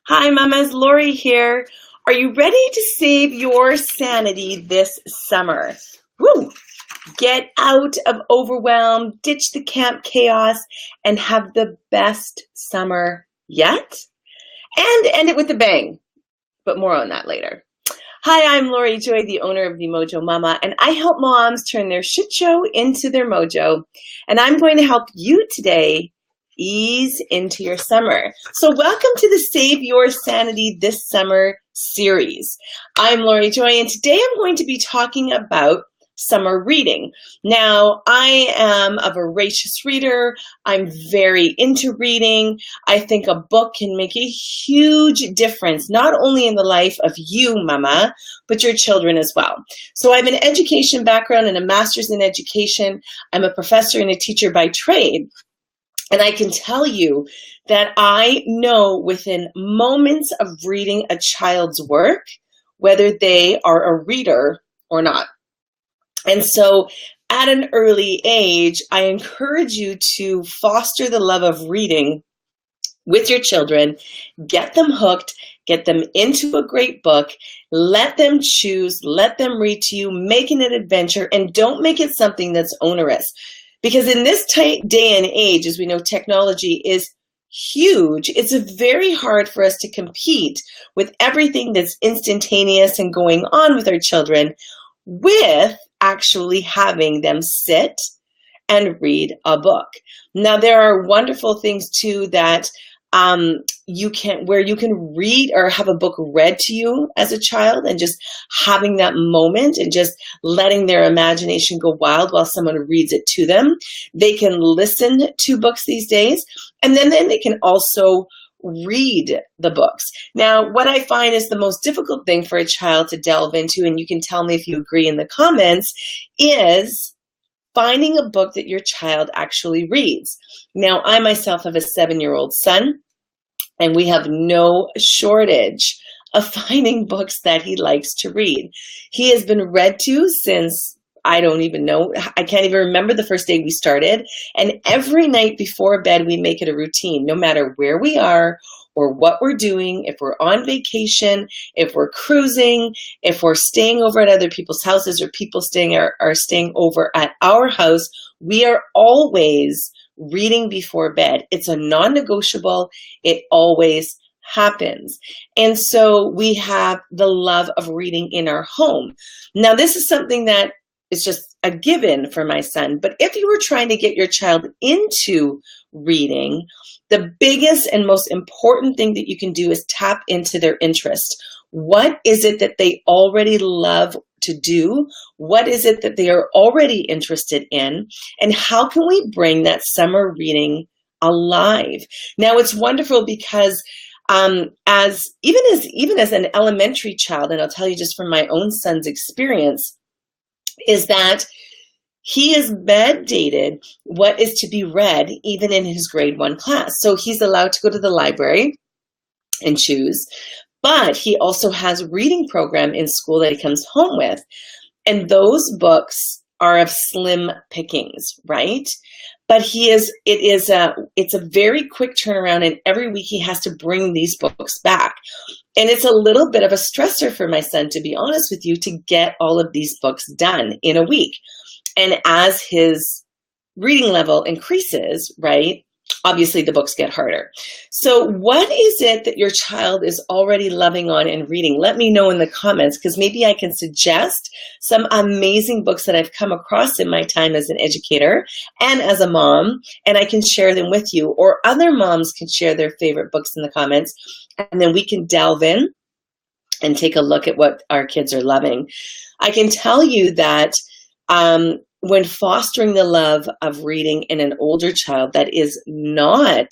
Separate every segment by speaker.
Speaker 1: Hi, Mamas. Laurie here. Are you ready to save your sanity this summer? Woo! Get out of overwhelm, ditch the camp chaos, and have the best summer yet. And end it with a bang. But more on that later. Hi, I'm Laurie Joy, the owner of the Mojo Mama, and I help moms turn their shit show into their mojo. And I'm going to help you today ease into your summer. So welcome to the Save Your Sanity This Summer series. I'm Laurie Joy, and today I'm going to be talking about summer reading. Now, I am a voracious reader. I'm very into reading. I think a book can make a huge difference, not only in the life of you, Mama, but your children as well. So I have an education background and a master's in education. I'm a professor and a teacher by trade. And I can tell you that I know within moments of reading a child's work, whether they are a reader or not. And so at an early age, I encourage you to foster the love of reading with your children, get them hooked, get them into a great book, let them choose, let them read to you, make it an adventure, and don't make it something that's onerous. Because in this day and age, as we know, technology is huge. It's very hard for us to compete with everything that's instantaneous and going on with our children with actually having them sit and read a book. Now, there are wonderful things too that you can read or have a book read to you as a child, and just having that moment and just letting their imagination go wild while someone reads it to them. They can listen to books these days, and then they can also read the books. Now, what I find is the most difficult thing for a child to delve into, and you can tell me if you agree in the comments, is finding a book that your child actually reads. Now, I myself have a 7-year-old son, and we have no shortage of finding books that he likes to read. He has been read to since, I don't even know, I can't even remember the first day we started. And every night before bed, we make it a routine, no matter where we are or what we're doing, if we're on vacation, if we're cruising, if we're staying over at other people's houses, or people are staying over at our house, we are always reading before bed. It's a non-negotiable. It always happens. And so we have the love of reading in our home. Now, this is something that is just a given for my son. But if you were trying to get your child into reading, the biggest and most important thing that you can do is tap into their interest. What is it that they already love to do? What is it that they are already interested in? And how can we bring that summer reading alive? Now, it's wonderful because even as an elementary child, and I'll tell you just from my own son's experience, is that he is mandated what is to be read even in his grade 1 class. So he's allowed to go to the library and choose, but he also has a reading program in school that he comes home with. And those books are of slim pickings, right? But it's a very quick turnaround, and every week he has to bring these books back. And it's a little bit of a stressor for my son, to be honest with you, to get all of these books done in a week. And as his reading level increases, right, obviously the books get harder. So what is it that your child is already loving on and reading? Let me know in the comments, because maybe I can suggest some amazing books that I've come across in my time as an educator and as a mom, and I can share them with you, or other moms can share their favorite books in the comments, and then we can delve in and take a look at what our kids are loving. I can tell you that when fostering the love of reading in an older child that is not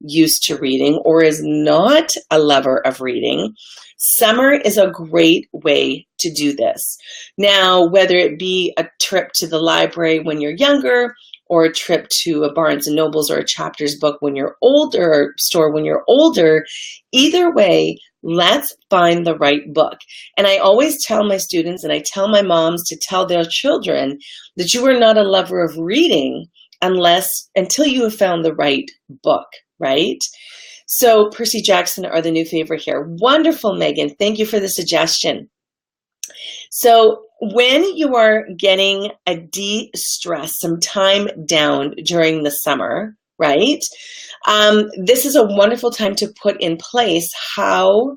Speaker 1: used to reading or is not a lover of reading, summer is a great way to do this. Now, whether it be a trip to the library when you're younger, or a trip to a Barnes and Nobles or a Chapters book when you're older, or store when you're older, either way, let's find the right book. And I always tell my students, and I tell my moms to tell their children, that you are not a lover of reading until you have found the right book, right? So Percy Jackson are the new favorite here. Wonderful, Megan. Thank you for the suggestion. So when you are getting a de-stress, some time down during the summer, right? This is a wonderful time to put in place how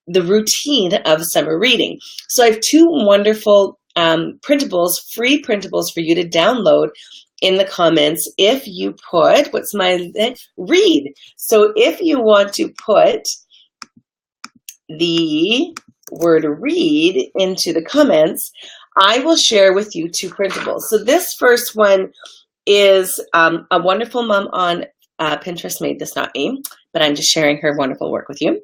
Speaker 1: the routine of summer reading. So I have two wonderful printables, free printables for you to download in the comments if you put, read. So if you want to put the word read into the comments, I will share with you two printables. So this first one is a wonderful mom on Pinterest made this, not me, but I'm just sharing her wonderful work with you.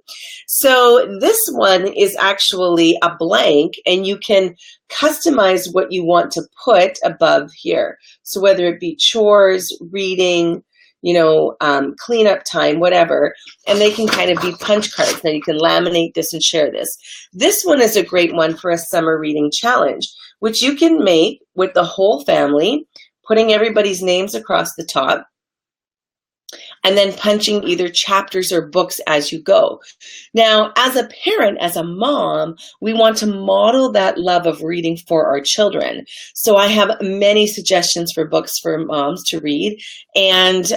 Speaker 1: So this one is actually a blank, and you can customize what you want to put above here. So whether it be chores, reading, cleanup time, whatever, and they can kind of be punch cards. Now you can laminate this and share this. This one is a great one for a summer reading challenge, which you can make with the whole family, putting everybody's names across the top, and then punching either chapters or books as you go. Now, as a parent, as a mom, we want to model that love of reading for our children. So I have many suggestions for books for moms to read. And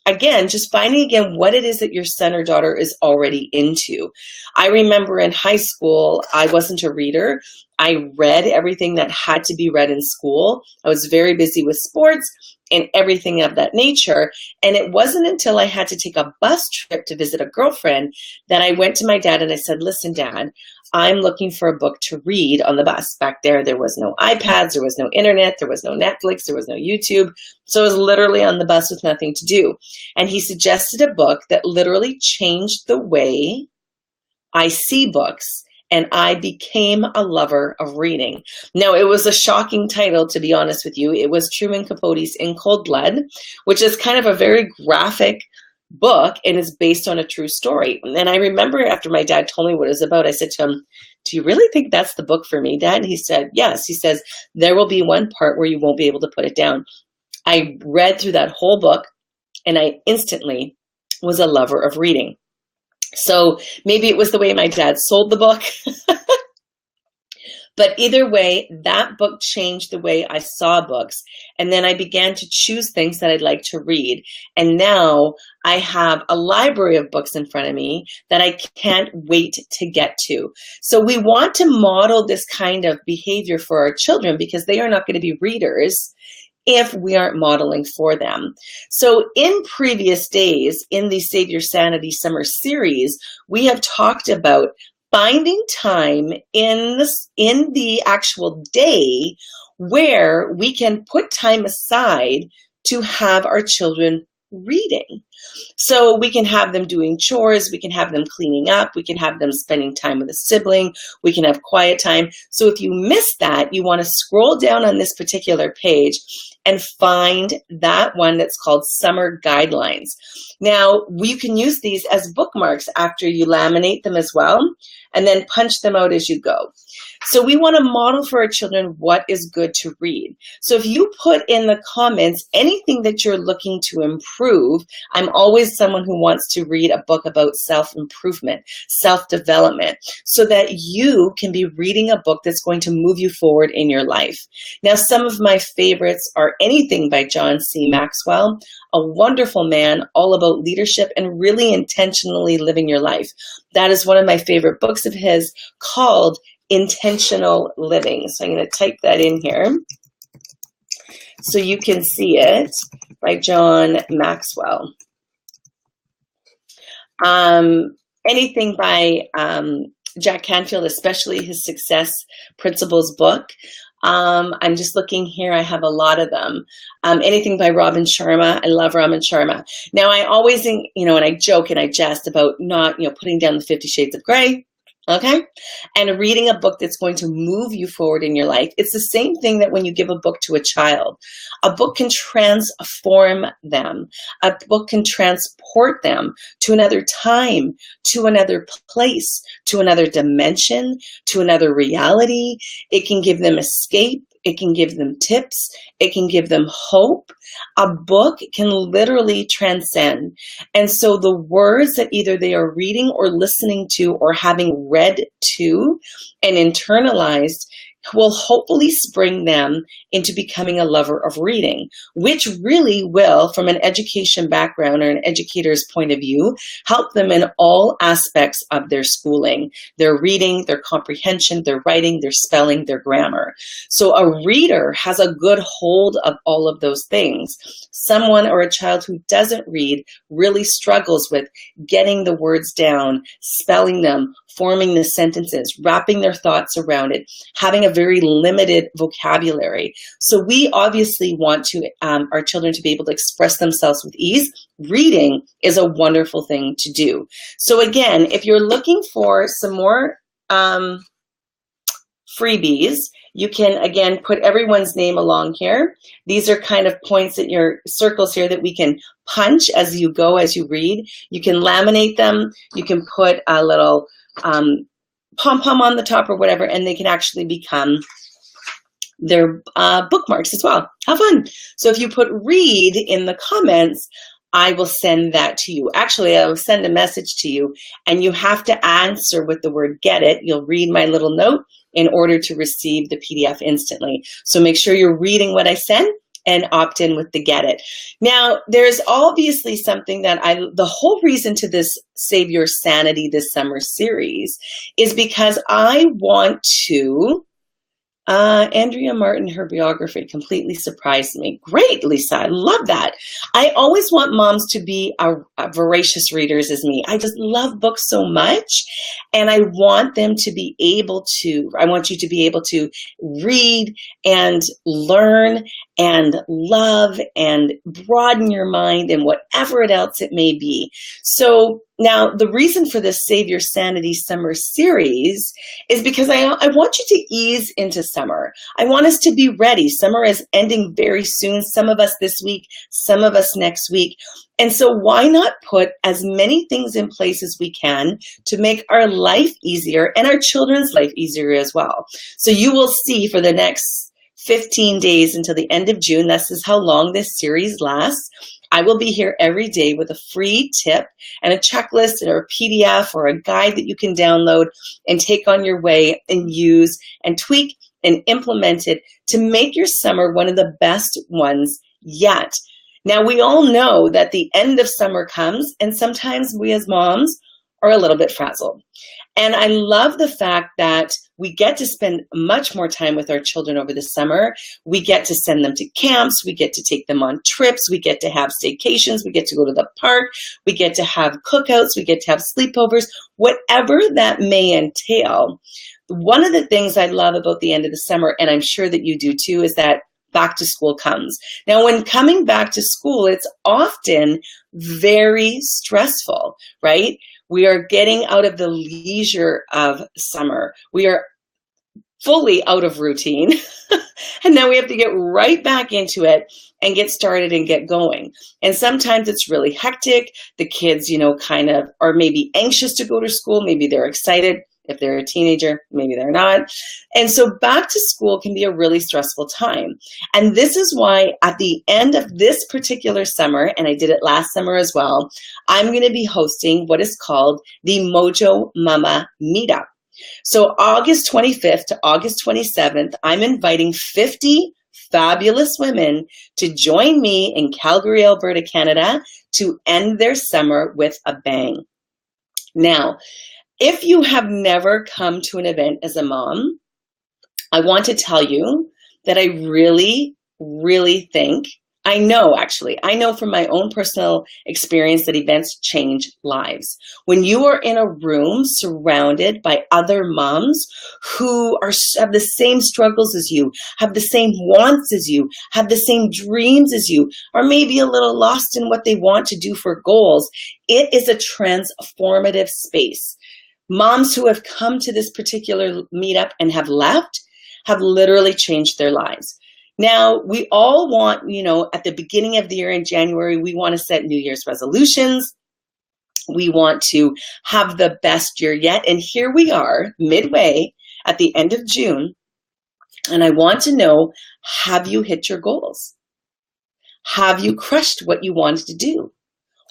Speaker 1: again, just finding again what it is that your son or daughter is already into. I remember in high school, I wasn't a reader. I read everything that had to be read in school. I was very busy with sports and everything of that nature. And it wasn't until I had to take a bus trip to visit a girlfriend that I went to my dad and I said, listen, Dad, I'm looking for a book to read on the bus. Back there was no iPads, there was no internet, there was no Netflix, there was no YouTube. So I was literally on the bus with nothing to do. And he suggested a book that literally changed the way I see books. And I became a lover of reading. Now, it was a shocking title, to be honest with you. It was Truman Capote's In Cold Blood, which is kind of a very graphic book and is based on a true story. And I remember after my dad told me what it was about, I said to him, do you really think that's the book for me, Dad? And he said, yes. He says, there will be one part where you won't be able to put it down. I read through that whole book and I instantly was a lover of reading. So maybe it was the way my dad sold the book. But either way, that book changed the way I saw books. And then I began to choose things that I'd like to read. And now I have a library of books in front of me that I can't wait to get to. So we want to model this kind of behavior for our children because they are not going to be readers if we aren't modeling for them. So in previous days, in the Save Your Sanity Summer Series, we have talked about finding time in the actual day where we can put time aside to have our children reading. So we can have them doing chores, we can have them cleaning up, we can have them spending time with a sibling, we can have quiet time. So if you miss that, you want to scroll down on this particular page and find that one that's called Summer Guidelines. Now, you can use these as bookmarks after you laminate them as well, and then punch them out as you go. So we want to model for our children what is good to read. So if you put in the comments anything that you're looking to improve, I'm always someone who wants to read a book about self-improvement, self-development, so that you can be reading a book that's going to move you forward in your life. Now, some of my favorites are anything by John C. Maxwell, a wonderful man, all about leadership and really intentionally living your life. That is one of my favorite books of his, called Intentional Living. So I'm going to type that in here so you can see it, by John Maxwell. Anything by Jack Canfield, especially his Success Principles book. I'm just looking here. I have a lot of them. Anything by Robin Sharma. I love Robin Sharma. Now, I always, and I joke and I jest about not, putting down the 50 Shades of Grey. Okay? And reading a book that's going to move you forward in your life. It's the same thing that when you give a book to a child. A book can transform them. A book can transport them to another time, to another place, to another dimension, to another reality. It can give them escape. it can give them tips, it can give them hope. A book can literally transcend. And so the words that either they are reading or listening to or having read to and internalized will hopefully spring them into becoming a lover of reading, which really will, from an education background or an educator's point of view, help them in all aspects of their schooling, their reading, their comprehension, their writing, their spelling, their grammar. So a reader has a good hold of all of those things. Someone or a child who doesn't read really struggles with getting the words down, spelling them, forming the sentences, wrapping their thoughts around it, having a very limited vocabulary. So we obviously want to our children to be able to express themselves with ease. Reading is a wonderful thing to do. So again, if you're looking for some more freebies, you can, again, put everyone's name along here. These are kind of points in your circles here that we can punch as you go, as you read. You can laminate them. You can put a little pom-pom on the top or whatever, and they can actually become their bookmarks as well. Have fun. So if you put read in the comments, I will send that to you. Actually, I will send a message to you, and you have to answer with the word get it. You'll read my little note in order to receive the PDF instantly. So make sure you're reading what I send and opt in with the get it. Now, there's obviously something that the whole reason to this Save Your Sanity this summer series is because I want to, Andrea Martin, her biography completely surprised me. Great, Lisa, I love that. I always want moms to be voracious readers as me. I just love books so much, and I want them to be able to, I want you to be able to read and learn and love and broaden your mind and whatever else it may be. So now the reason for this Save Your Sanity summer series is because I want you to ease into summer. I want us to be ready. Summer is ending very soon. Some of us this week, some of us next week. And so why not put as many things in place as we can to make our life easier and our children's life easier as well. So you will see for the next 15 days until the end of June, this is how long this series lasts. I will be here every day with a free tip and a checklist or a PDF or a guide that you can download and take on your way and use and tweak and implement it to make your summer one of the best ones yet. Now, we all know that the end of summer comes, and sometimes we as moms are a little bit frazzled. And I love the fact that we get to spend much more time with our children over the summer. We get to send them to camps. We get to take them on trips. We get to have staycations. We get to go to the park. We get to have cookouts. We get to have sleepovers, whatever that may entail. One of the things I love about the end of the summer, and I'm sure that you do too, is that back to school comes. Now, when coming back to school, it's often very stressful, right? We are getting out of the leisure of summer. We are fully out of routine. And now we have to get right back into it and get started and get going. And sometimes it's really hectic. The kids, kind of are maybe anxious to go to school. Maybe they're excited. If they're a teenager, maybe they're not. And so back to school can be a really stressful time. And this is why at the end of this particular summer, and I did it last summer as well, I'm going to be hosting what is called the Mojo Mama Meetup. So August 25th to August 27th, I'm inviting 50 fabulous women to join me in Calgary, Alberta, Canada, to end their summer with a bang. Now, if you have never come to an event as a mom, I want to tell you that I really, really think, I know from my own personal experience that events change lives. When you are in a room surrounded by other moms who have the same struggles as you, have the same wants as you, have the same dreams as you, or maybe a little lost in what they want to do for goals, it is a transformative space. Moms who have come to this particular meetup and have left have literally changed their lives. Now, we all want, at the beginning of the year in January, we want to set New Year's resolutions. We want to have the best year yet. And here we are, midway at the end of June. And I want to know, have you hit your goals? Have you crushed what you wanted to do?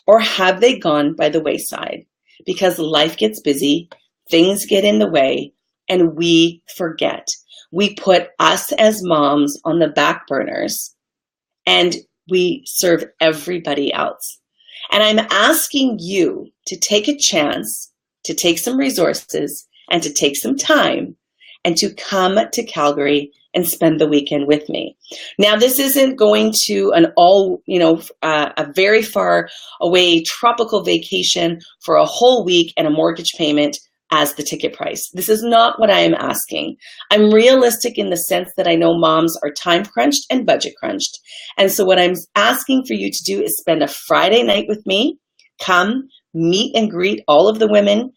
Speaker 1: Or have they gone by the wayside? Because life gets busy, things get in the way, and we forget. We put us as moms on the back burners, and we serve everybody else. And I'm asking you to take a chance, to take some resources, and to take some time, and to come to Calgary and spend the weekend with me. Now, this isn't going to a very far away tropical vacation for a whole week and a mortgage payment as the ticket price. This is not what I am asking. I'm realistic in the sense that I know moms are time crunched and budget crunched. And so what I'm asking for you to do is spend a Friday night with me, come, meet and greet all of the women,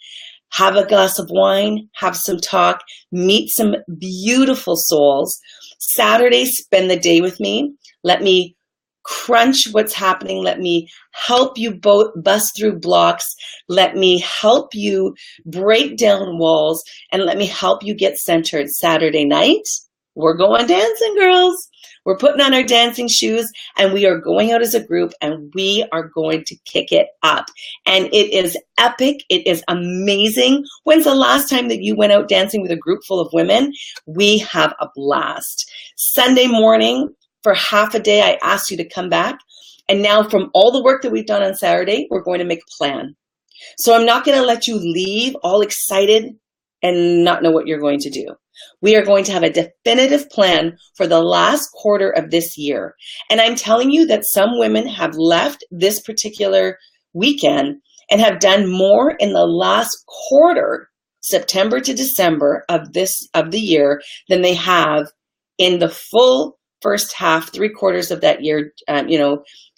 Speaker 1: have a glass of wine, have some talk, meet some beautiful souls. Saturday, spend the day with me. Let me crunch what's happening. Let me help you both bust through blocks. Let me help you break down walls, and let me help you get centered. Saturday night, we're going dancing, girls. We're putting on our dancing shoes, and we are going out as a group, and we are going to kick it up. And it is epic. It is amazing. When's the last time that you went out dancing with a group full of women? We have a blast. Sunday morning, for half a day, I asked you to come back. And now from all the work that we've done on Saturday, we're going to make a plan. So I'm not going to let you leave all excited and not know what you're going to do. We are going to have a definitive plan for the last quarter of this year. And I'm telling you that some women have left this particular weekend and have done more in the last quarter, September to December of the year, than they have in the full first half, 3/4 of that year,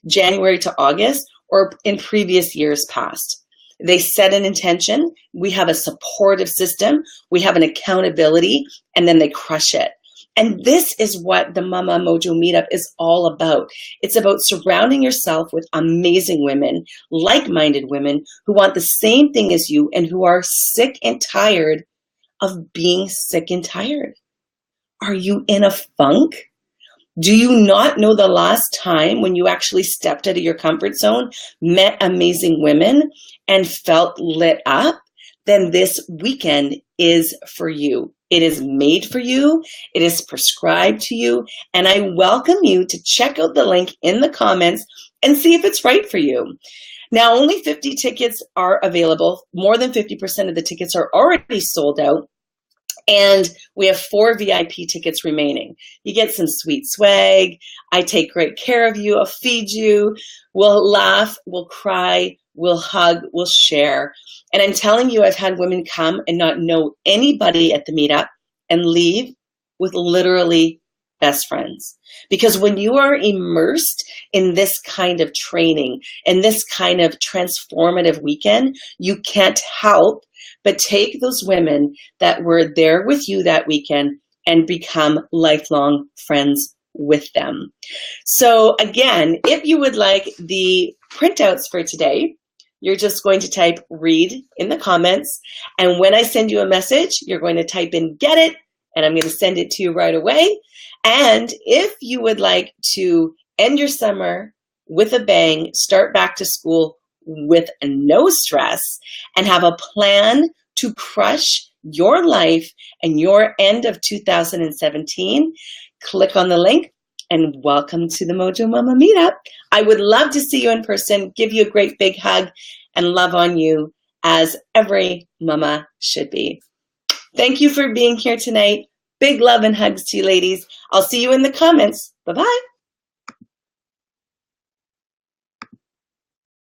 Speaker 1: January to August, or in previous years past. They set an intention. We have a supportive system. We have an accountability, and then they crush it. And this is what the Mama Mojo Meetup is all about. It's about surrounding yourself with amazing women, like-minded women who want the same thing as you and who are sick and tired of being sick and tired. Are you in a funk? Do you not know the last time when you actually stepped out of your comfort zone, met amazing women, and felt lit up? Then this weekend is for you. It is made for you. It is prescribed to you. And I welcome you to check out the link in the comments and see if it's right for you. Now, only 50 tickets are available. More than 50% of the tickets are already sold out. And we have 4 VIP tickets remaining. You get some sweet swag. I take great care of you. I'll feed you. We'll laugh. We'll cry. We'll hug. We'll share. And I'm telling you, I've had women come and not know anybody at the meetup and leave with literally best friends. Because when you are immersed in this kind of training and this kind of transformative weekend, you can't help but take those women that were there with you that weekend and become lifelong friends with them. So again, if you would like the printouts for today, you're just going to type read in the comments. And when I send you a message, you're going to type in get it, and I'm going to send it to you right away. And if you would like to end your summer with a bang, start back to school with no stress, and have a plan to crush your life and your end of 2017, click on the link and welcome to the Mojo Mama Meetup. I would love to see you in person, give you a great big hug, and love on you as every mama should be. Thank you for being here tonight. Big love and hugs to you, ladies. I'll see you in the comments. Bye-bye.